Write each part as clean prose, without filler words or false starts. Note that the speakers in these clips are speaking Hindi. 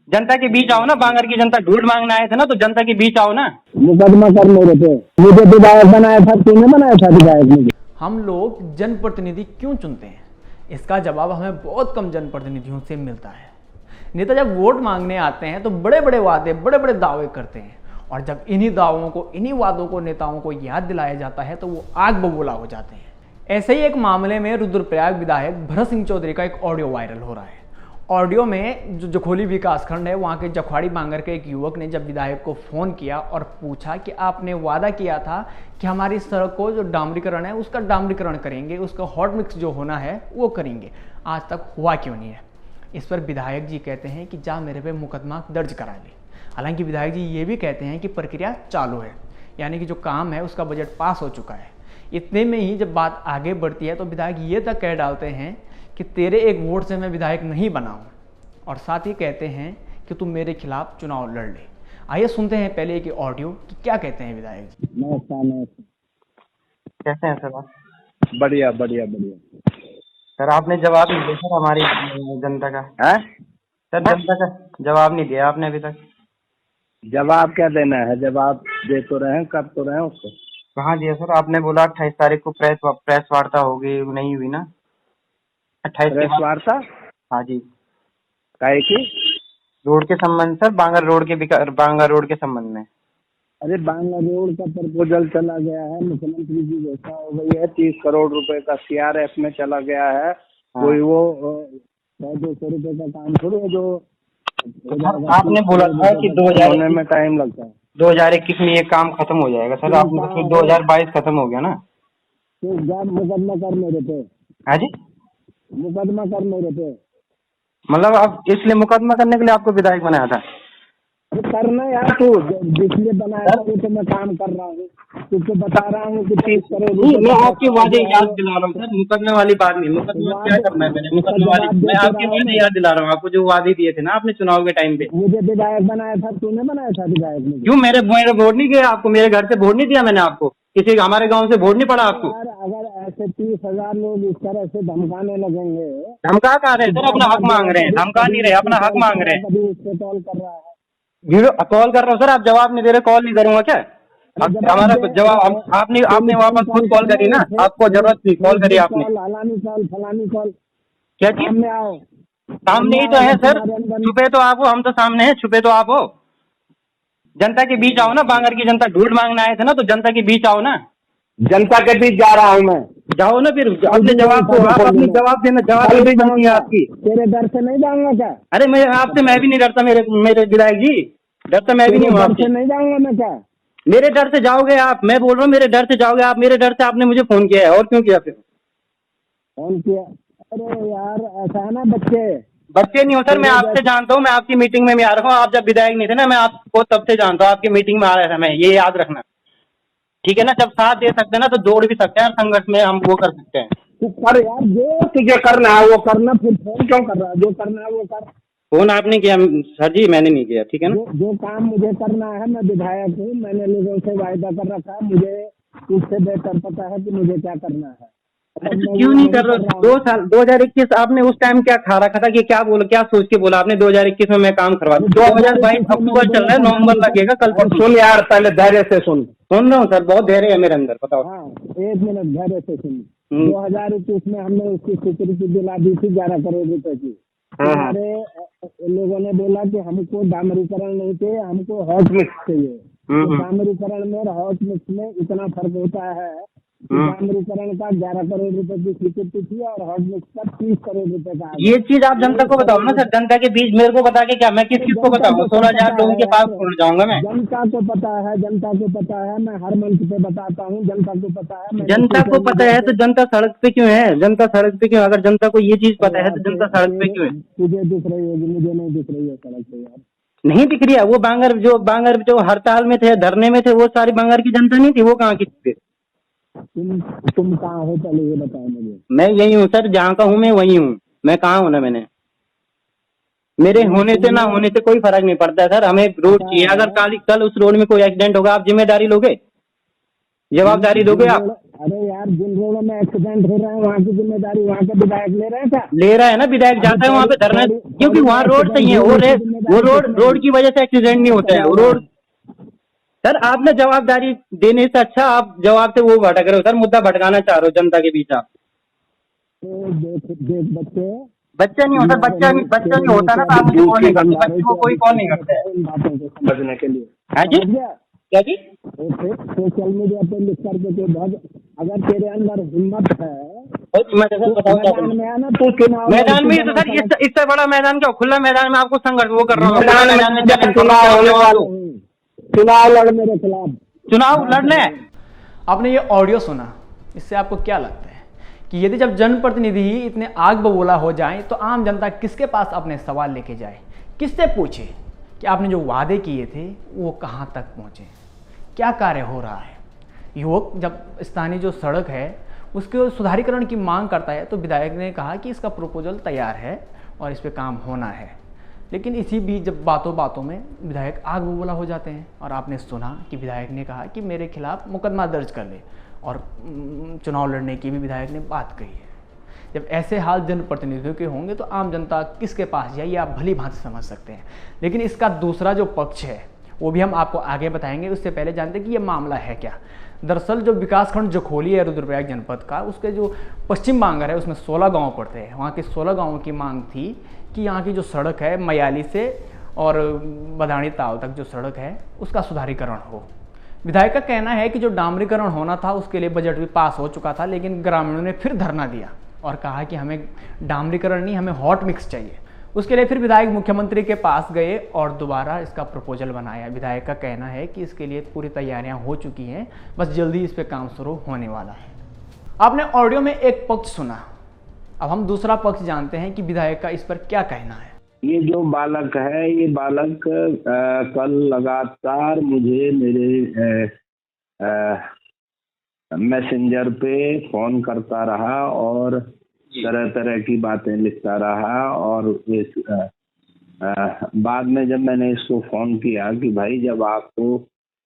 जनता के बीच आओ ना, बांगर की जनता ढूंढ मांगने आए थे ना, तो जनता के बीच आओ ना। मुकदमा कर मेरे पे, मुझे विधायक बनाया था, तूने बनाया था विधायक मुझे। हम लोग जनप्रतिनिधि क्यों चुनते हैं? इसका जवाब हमें बहुत कम जनप्रतिनिधियों से मिलता है। नेता जब वोट मांगने आते हैं तो बड़े बड़े वादे, बड़े बड़े दावे करते हैं, और जब इन्हीं दावों को, इन्हीं वादों को नेताओं को याद दिलाया जाता है तो वो आग बबूला हो जाते हैं। ऐसे ही एक मामले में रुद्रप्रयाग विधायक भरत सिंह चौधरी का एक ऑडियो वायरल हो रहा है। ऑडियो में जो जखोली विकासखंड है, वहाँ के जखवाड़ी बांगर के एक युवक ने जब विधायक को फ़ोन किया और पूछा कि आपने वादा किया था कि हमारी सड़क को जो डामरीकरण है उसका डामरीकरण करेंगे, उसका हॉट मिक्स जो होना है वो करेंगे, आज तक हुआ क्यों नहीं है? इस पर विधायक जी कहते हैं कि जा मेरे पे मुकदमा दर्ज करा ले। हालांकि विधायक जी ये भी कहते हैं कि प्रक्रिया चालू है, यानी कि जो काम है उसका बजट पास हो चुका है। इतने में ही जब बात आगे बढ़ती है तो विधायक ये तक कह डालते हैं कि तेरे एक वोट से मैं विधायक नहीं बना हूँ, और साथ ही कहते हैं कि तू मेरे खिलाफ चुनाव लड़ ले। आइए सुनते हैं पहले एक ऑडियो कि क्या कहते हैं विधायक जी। नमस्कार। कैसे हैं सर आप? बढ़िया बढ़िया बढ़िया। सर आपने जवाब नहीं दिया सर हमारी जनता का है सर, जनता का जवाब नहीं दिया आपने अभी तक। जवाब क्या देना है? जवाब दे तो रहे हैं, कर तो रहे हैं उसको। कहाँ दिया सर? आपने बोला 28 तारीख को प्रेस वार्ता होगी, नहीं हुई ना? 28 प्रेस वार्ता? हाँ जी, काहे की? रोड के संबंध सर, बांगर रोड के संबंध में। अरे बांग्ला रोड का प्रपोजल चला गया है, मुख्यमंत्री जी घोषणा हो गई है, 30 करोड़ रुपए का CRF में चला गया है। कोई वो 100-200 रुपए का काम थोड़ी है जो आपने बोला था कि 2000 होने में टाइम लगता है। 2021 में ये काम खत्म हो जाएगा सर, आपने फिर 2022 खत्म हो गया ना? तो जा मुकदमा कर मेरे पे, हाँ जी, मुकदमा कर मेरे पे। मतलब आप इसलिए मुकदमा करने के लिए आपको विधायक बनाया था? अरे करना यार, तू जिसलिए बनाया था वो तो मैं काम कर रहा हूँ, तुझको बता रहा हूँ कि 30 करोड़। मैं आपके वादे याद दिला रहा हूँ सर, मुकदमे वाली बात नहीं। मुकदमा क्या करना है मैंने? मुकदमे वाली मैं आपके वादे याद दिला रहा हूँ आपको, जो वादे दिए थे ना आपने चुनाव के टाइम पे। मुझे विधायक बनाया था, तूने बनाया था विधायक मुझे? क्यों? मेरे वोट नहीं दिया आपको? मेरे घर से वोट नहीं दिया मैंने आपको? किसी हमारे गांव से वोट नहीं पड़ा आपको? यार अगर ऐसे 30,000 लोग इस तरह से धमकाने लगेंगे। धमका कहा रहे सर? अपना हक मांग रहे हैं, धमका नहीं रहे, अपना हक मांग रहे हैं। कभी उससे कॉल कर रहा है, वीडियो कॉल कर रहा हूँ सर, आप जवाब नहीं दे रहे, कॉल नहीं करूंगा क्या? हमारा जवाब आपने वापस खुद कॉल करी ना, आपको जरूरत थी, कॉल करी आपने। फलानी कॉल, फलानी कॉल, क्या चीज? सामने आओ। सामने ही तो है सर, छुपे तो आप हो, हम तो सामने हैं, छुपे तो आप हो। जनता के बीच आओ ना, बांगर की जनता ढूंढ मांगने आए थे ना, तो जनता के बीच आओ ना। जनता के बीच जा रहा हूँ मैं। जाओ ना फिर, अपने जवाब को आप अपनी जवाब देना, जवाब भी बनती है आपकी। तेरे डर से नहीं जाऊंगा क्या? अरे मैं आपसे, मैं भी नहीं डरता, मेरे विधायक जी, डरता मैं भी नहीं हूँ आपसे। नहीं जाऊंगा मैं क्या? मेरे डर से जाओगे आप? मैं बोल रहा हूँ मेरे डर से जाओगे आप? मेरे डर से आपने मुझे फोन किया है, और क्यों किया फिर? फोन किया? अरे यार ऐसा है ना, बच्चे नहीं हो सर, मैं आपसे जानता हूँ, मैं आपकी मीटिंग में भी आ रहा हूँ। आप जब विधायक नहीं थे ना, मैं आपको तब से जानता हूँ, आपकी मीटिंग में आ रहा था मैं, ये याद रखना, ठीक है ना? जब साथ दे सकते हैं ना तो जोड़ भी सकते हैं, संघर्ष में हम वो कर सकते हैं। तू कर यार, जो तुझे करना है वो करना, फिर फोन क्यों कर रहा है? जो करना है वो कर। फोन आपने किया सर जी? मैंने नहीं किया, ठीक है ना? जो काम मुझे करना है, मैं विधायक हूँ, मैंने लोगों से वायदा कर रखा है, मुझे उससे बेहतर पता है कि मुझे क्या करना है। अरे तो क्यों नहीं कर रहे? 2021 आपने उस टाइम क्या खा रखा था कि क्या सोच के बोला आपने 2021 में मैं काम करवा दूं? 2022 अक्टूबर चल रहा है, नवंबर लगेगा कल। सुन यार, पहले धैर्य से सुन रहा हूँ सर, बहुत धैर्य है मेरे अंदर, बताओ। हाँ, 1 मिनट धैर्य से सुन। 2021 में हमने उसकी स्वीकृति दिला दी थी 11 करोड़ रुपए की। हमारे लोगों ने बोला कि हमको डामरीकरण नहीं चाहिए, हमको हॉट मिक्स चाहिए। तो डामरीकरण में और हॉट मिक्स में इतना फर्क होता है। डामरीकरण का 11 करोड़ रुपए की स्वीकृति थी और हॉट मिक्स का 30 करोड़ रुपए का। ये चीज आप जनता को बताओ ना सर, जनता के बीच मेरे को बता के क्या, मैं किसको बताऊंगा? 16,000 लोगों के पास पहुंच जाऊंगा मैं। जनता को पता है, जनता को पता है, मैं हर मंच पे बताता हूँ, जनता को पता है। जनता को पता है तो जनता सड़क पे क्यों है? जनता सड़क पे क्यों? अगर जनता को ये चीज पता है तो जनता सड़क पे क्यों है? तुझे दिख रही होगी, मुझे नहीं दिख रही है सड़क पे यार। नहीं दिख रही है? वो बांगर जो हड़ताल में थे, धरने में थे, वो सारी बांगर की जनता नहीं थी? वो कहाँ की थी? तुम कहाँ हो पहले ये बताओ मुझे। मैं यही हूँ सर, जहाँ का हूँ मैं वही हूँ। मैं कहाँ हूँ ना, मैंने मेरे होने से ना होने से कोई फर्क नहीं पड़ता है सर, हमें रोड चाहिए। अगर कल उस रोड में कोई एक्सीडेंट होगा, आप जिम्मेदारी लोगे? जवाबदारी दोगे आप? अरे यार, जिन रोडों में एक्सीडेंट हो रहे हैं वहाँ की जिम्मेदारी वहाँ के विधायक ले रहे हैं क्या? ले रहा है ना विधायक, जाता है वहाँ पे धरना, क्योंकि वहाँ रोड सही है, वो रोड की वजह से एक्सीडेंट नहीं होता है, वो रोड। सर आप ना जवाबदारी देने से अच्छा आप जवाब से वो भटक रहे हो सर, मुद्दा भटकाना चाह रहे हो जनता के बीच आप। तो देख बच्चे, बच्चा नहीं होता, बच्चा नहीं होता ना, तो आप मुझे कॉल नहीं करते, बच्चे को कोई कॉल नहीं करता है। इन बातों को समझने के लिए। हाँ जी, समझ गया? क्या जी? सोशल मीडिया पे लिख करके के बहुत, अगर तेरे अंदर हिम्मत है मैं सर बताऊँ क्या मैदान में आना तो चुनाव मैदान में तो सर इससे बड़ा मैदान क्या, खुला मैदान में आपको संघर्ष वो कर रहा हूँ, मैदान में चुनाव होने वाला, चुनाव लड़ मेरे खिलाफ, चुनाव लड़ने। आपने ये ऑडियो सुना, इससे आपको क्या लगता है कि यदि जब जनप्रतिनिधि ही इतने आग बबूला हो जाएं तो आम जनता किसके पास अपने सवाल लेके जाए, किससे पूछे कि आपने जो वादे किए थे वो कहाँ तक पहुँचे, क्या कार्य हो रहा है। युवक जब स्थानीय जो सड़क है उसके सुधारीकरण की मांग करता है तो विधायक ने कहा कि इसका प्रपोजल तैयार है और इस पर काम होना है, लेकिन इसी बीच जब बातों बातों में विधायक आग बबूला हो जाते हैं और आपने सुना कि विधायक ने कहा कि मेरे खिलाफ मुकदमा दर्ज कर ले और चुनाव लड़ने की भी विधायक ने बात कही है। जब ऐसे हाल जनप्रतिनिधियों के होंगे तो आम जनता किसके पास जाए ये आप भली भांति समझ सकते हैं। लेकिन इसका दूसरा जो पक्ष है वो भी हम आपको आगे बताएंगे, उससे पहले जानते हैं कि ये मामला है क्या। दरअसल जो विकासखंड जखोली है रुद्रप्रयाग जनपद का, उसके जो पश्चिम बांगर है उसमें 16 गांव पड़ते हैं। वहाँ के 16 गांवों की मांग थी कि यहाँ की जो सड़क है मयाली से और बदाणी ताल तक जो सड़क है उसका सुधारीकरण हो। विधायक का कहना है कि जो डामरीकरण होना था उसके लिए बजट भी पास हो चुका था, लेकिन ग्रामीणों ने फिर धरना दिया और कहा कि हमें डामरीकरण नहीं, हमें हॉट मिक्स चाहिए। उसके लिए फिर विधायक मुख्यमंत्री के पास गए और दोबारा इसका प्रपोजल बनाया। विधायक का कहना है कि इसके लिए पूरी तैयारियां हो चुकी हैं, बस जल्दी इस पे काम शुरू होने वाला है। आपने ऑडियो में एक पक्ष सुना, अब हम दूसरा पक्ष जानते हैं कि विधायक का इस पर क्या कहना है। ये जो बालक है, ये बालक कल लगातार मुझे मेरे मैसेंजर पे फोन करता रहा और तरह तरह की बातें लिखता रहा। और इस बाद में जब मैंने इसको फोन किया कि भाई जब आपको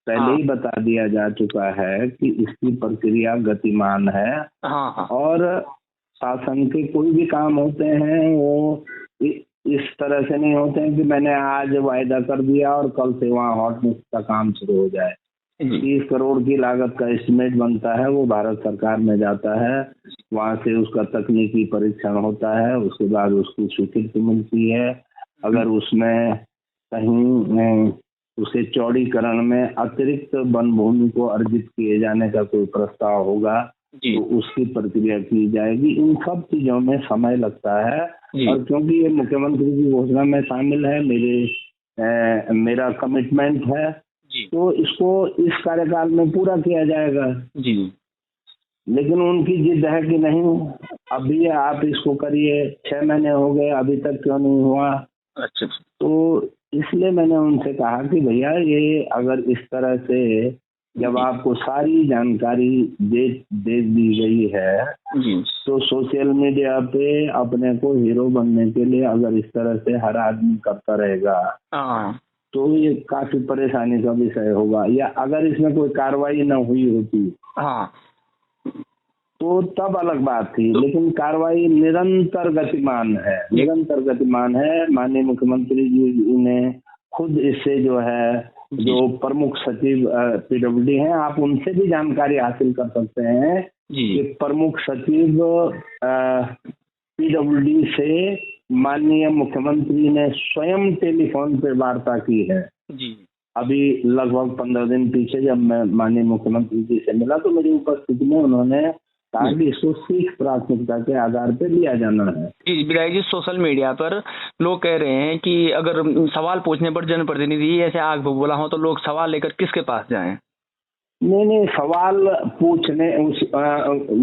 पहले ही बता दिया जा चुका है कि इसकी प्रक्रिया गतिमान है और शासन के कोई भी काम होते हैं वो इस तरह से नहीं होते हैं कि मैंने आज वायदा कर दिया और कल से वहाँ हॉट मिक्स का काम शुरू हो जाए। 30 करोड़ की लागत का एस्टिमेट बनता है, वो भारत सरकार में जाता है, वहाँ से उसका तकनीकी परीक्षण होता है, उसके बाद उसकी स्वीकृति मिलती है। अगर उसमें कहीं उसे चौड़ीकरण में अतिरिक्त वन भूमि को अर्जित किए जाने का कोई प्रस्ताव होगा तो उसकी प्रक्रिया की जाएगी। इन सब चीजों में समय लगता है और क्योंकि ये मुख्यमंत्री की घोषणा में शामिल है, मेरा कमिटमेंट है, तो इसको इस कार्यकाल में पूरा किया जाएगा। लेकिन उनकी जिद है कि नहीं अभी आप इसको करिए, 6 महीने हो गए अभी तक क्यों नहीं हुआ। अच्छा, तो इसलिए मैंने उनसे कहा कि भैया ये अगर इस तरह से जब आपको सारी जानकारी दे दी गई है तो सोशल मीडिया पे अपने को हीरो बनने के लिए अगर इस तरह से हर आदमी करता रहेगा तो ये काफी परेशानी का विषय होगा। या अगर इसमें कोई कार्रवाई न हुई होती तो तब अलग बात थी, लेकिन कार्रवाई निरंतर गतिमान है। माननीय मुख्यमंत्री जी ने खुद इससे जो है जो प्रमुख सचिव पीडब्ल्यूडी हैं, आप उनसे भी जानकारी हासिल कर सकते हैं कि प्रमुख सचिव पीडब्ल्यूडी से माननीय मुख्यमंत्री ने स्वयं टेलीफोन पे वार्ता की है। अभी लगभग 15 दिन पीछे जब मैं माननीय मुख्यमंत्री जी से मिला तो मेरी उपस्थिति में उन्होंने कहा कि इसको शीर्ष प्राथमिकता के आधार पर लिया जाना है। जी विधायक जी, सोशल मीडिया पर लोग कह रहे हैं कि अगर सवाल पूछने पर जनप्रतिनिधि ऐसे आग बबूला हो तो लोग सवाल लेकर किसके पास जाएं? नहीं, सवाल पूछने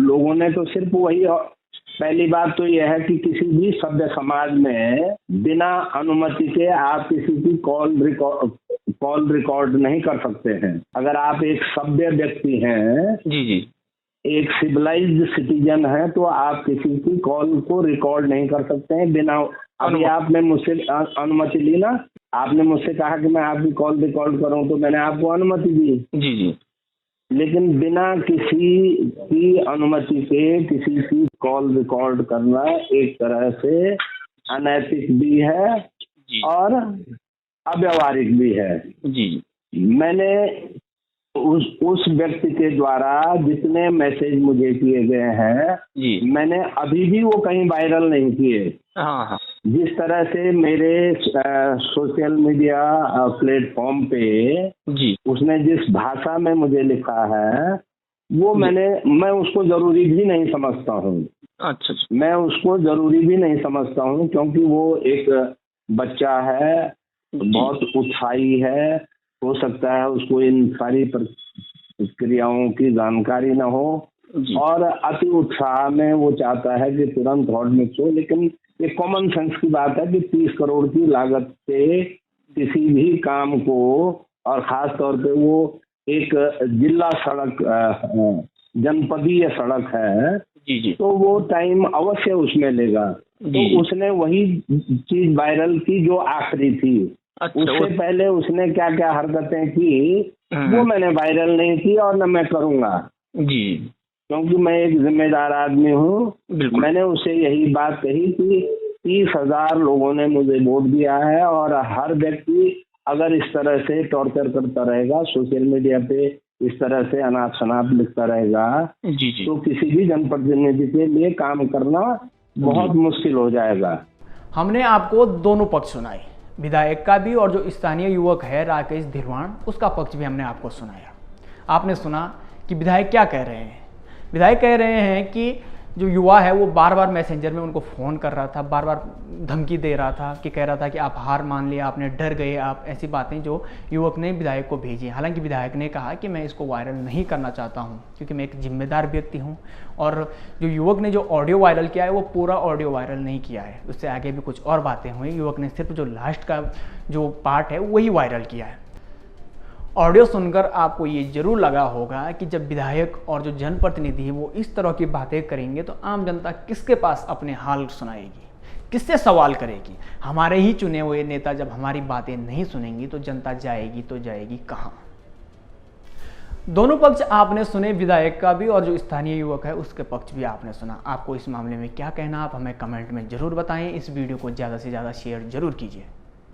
लोगों ने तो सिर्फ वही, पहली बात तो यह है कि किसी भी सभ्य समाज में बिना अनुमति के आप किसी की कॉल रिकॉर्ड नहीं कर सकते हैं। अगर आप एक सभ्य व्यक्ति हैं, एक सिविलाइज्ड सिटीजन है, तो आप किसी की कॉल को रिकॉर्ड नहीं कर सकते हैं बिना। अभी आपने मुझसे अनुमति ली ना, आपने मुझसे कहा कि मैं आपकी कॉल रिकॉर्ड करूं तो मैंने आपको अनुमति दी। लेकिन बिना किसी की अनुमति के किसी की कॉल रिकॉर्ड करना एक तरह से अनैतिक भी है जी और अव्यावहारिक भी है। जी मैंने उस व्यक्ति के द्वारा जितने मैसेज मुझे किए गए हैं, जी मैंने अभी भी वो कहीं वायरल नहीं किए। हाँ हाँ जिस तरह से मेरे सोशल मीडिया प्लेटफॉर्म पे जी उसने जिस भाषा में मुझे लिखा है वो मैं उसको जरूरी भी नहीं समझता हूँ। अच्छा अच्छा मैं उसको जरूरी भी नहीं समझता हूँ क्योंकि वो एक बच्चा है, बहुत उत्साही है, हो सकता है उसको इन सारी प्रक्रियाओं की जानकारी न हो जी और अति उत्साह में वो चाहता है कि तुरंत हॉट मिक्स हो। लेकिन ये कॉमन सेंस की बात है कि 30 करोड़ की लागत से किसी भी काम को, और खास तौर पे वो एक जिला सड़क जनपदीय सड़क है, जी जी तो वो टाइम अवश्य उसमें लेगा। जी। तो उसने वही चीज वायरल की जो आखिरी थी। अच्छा उससे पहले उसने क्या क्या हरकतें की हम्म। वो मैंने वायरल नहीं की और न मैं करूंगा, जी क्योंकि मैं एक जिम्मेदार आदमी हूँ। बिल्कुल मैंने उसे यही बात कही कि 30,000 लोगों ने मुझे वोट दिया है और हर व्यक्ति अगर इस तरह से टॉर्चर करता रहेगा, सोशल मीडिया पे इस तरह से अनाप शनाप लिखता रहेगा, जी जी तो किसी भी जनप्रतिनिधि के लिए काम करना बहुत मुश्किल हो जाएगा। हमने आपको दोनों पक्ष सुनाए, विधायक का भी और जो स्थानीय युवक है राकेश धिरवाण उसका पक्ष भी हमने आपको सुनाया। आपने सुना कि विधायक क्या कह रहे हैं। विधायक कह रहे हैं कि जो युवा है वो बार बार मैसेंजर में उनको फ़ोन कर रहा था, बार बार धमकी दे रहा था कि कह रहा था कि आप हार मान लिया, आपने डर गए, आप ऐसी बातें जो युवक ने विधायक को भेजी। हालांकि विधायक ने कहा कि मैं इसको वायरल नहीं करना चाहता हूं क्योंकि मैं एक जिम्मेदार व्यक्ति हूं, और जो युवक ने जो ऑडियो वायरल किया है वो पूरा ऑडियो वायरल नहीं किया है, उससे आगे भी कुछ और बातें हुई। युवक ने सिर्फ जो लास्ट का जो पार्ट है वही वायरल किया है। ऑडियो सुनकर आपको ये जरूर लगा होगा कि जब विधायक और जो जनप्रतिनिधि है वो इस तरह की बातें करेंगे तो आम जनता किसके पास अपने हाल सुनाएगी, किससे सवाल करेगी। हमारे ही चुने हुए नेता जब हमारी बातें नहीं सुनेंगी तो जनता जाएगी कहाँ। दोनों पक्ष आपने सुने, विधायक का भी और जो स्थानीय युवक है उसके पक्ष भी आपने सुना। आपको इस मामले में क्या कहना, आप हमें कमेंट में जरूर बताएं। इस वीडियो को ज़्यादा से ज़्यादा शेयर जरूर कीजिए।